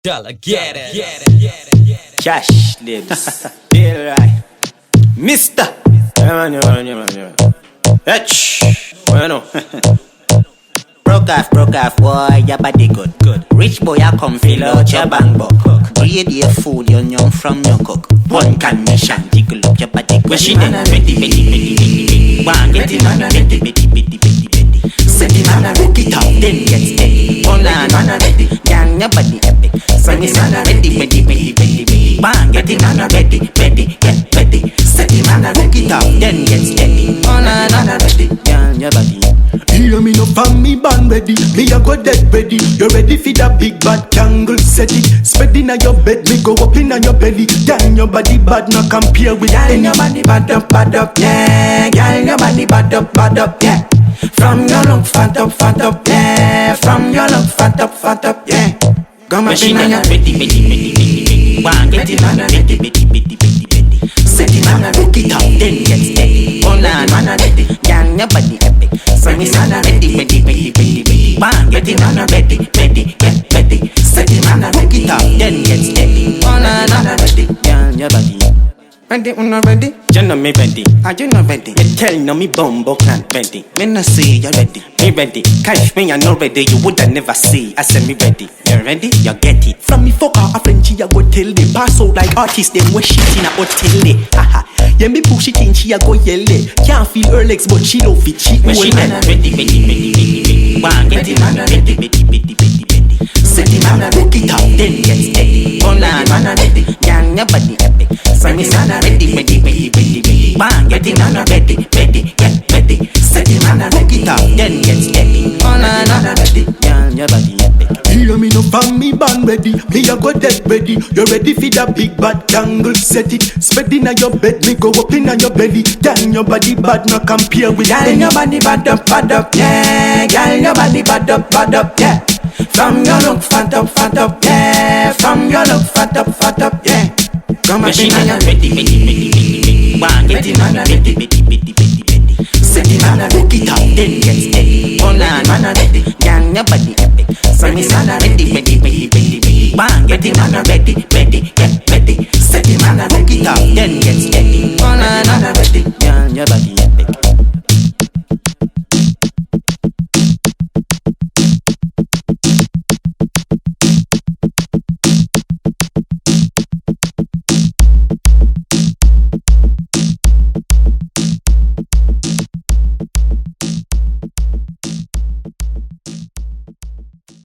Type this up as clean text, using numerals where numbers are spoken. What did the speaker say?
Dollar, get it. Cash lives. Feel right. Mister. Bueno. Broke off, boy, your body good. Rich boy, I come fill out your bank book. Grade your food, your young from your cook. One condition, jiggle up your body. Where she then? Betty. One get it, Betty. Set it on a rook it out, then get steady. One on a ready, gang your body epic. Sing it on a ready. Bang, get it on a ready, get ready. Set it on a rook it out, then get steady. One on a ready, gang your body. Hear me no fan me band ready. Me a go dead ready. You ready for that big bad candle set it. Spread inna your bed, me go up inna your belly. Girl, your body bad, no compare with any. Your body bad up, yeah. Girl, your body bad up, yeah. From your look fat up, yeah. From your look fat up, yeah. Come up inna your Betty. One get it on a Betty. Set it on a rook it out, then get steady. Hold on, man, ready. Gang your body epic. Sing it on a ready. Bang, get it on a ready, get ready. Set it on a rook it out, then get steady. Hold on, ready. Gang your body. Ready, not ready? You know me ready. Are you not ready? You tell no me bumbo can't ready. Me no say you ready. Me ready. Catch me, you not ready. You woulda never see. I say me ready. You ready? You get it. From me fuck her a Frenchie, I go tell them. Pass out like artists, them we shit in a hotel. Haha. Yeah, me push it in, she a go yell. Can't feel her legs, but she love it. She When she man ready. One get it, man ready. Set it on a rook it out, then get steady. Hold on, man ready. Gang your body epic. Sing it on a ready. Bang, get it on a ready, get ready. Set it on a rook it out, then get steady. Hold on, ready. Gang your body epic. Hear me no fan me band ready. Me a go dead ready. You ready for that big bad candle set it. Spread inna your bed, me go up inna your belly. Girl, your body bad, no compare with Girl, any. your body bad up, yeah. Girl, your body bad up, yeah. From your look fat up, yeah. From your look fat up, yeah. Come on, she inna your ready. One get it on a ready. Set it on a rook it out, then get steady. Hold on, man, ready. Gang your body epic. Sing it on a ready. Bang, get it on a ready, get ready. Set it on a rook it out, then get steady. Hold on, ready. Gang your body.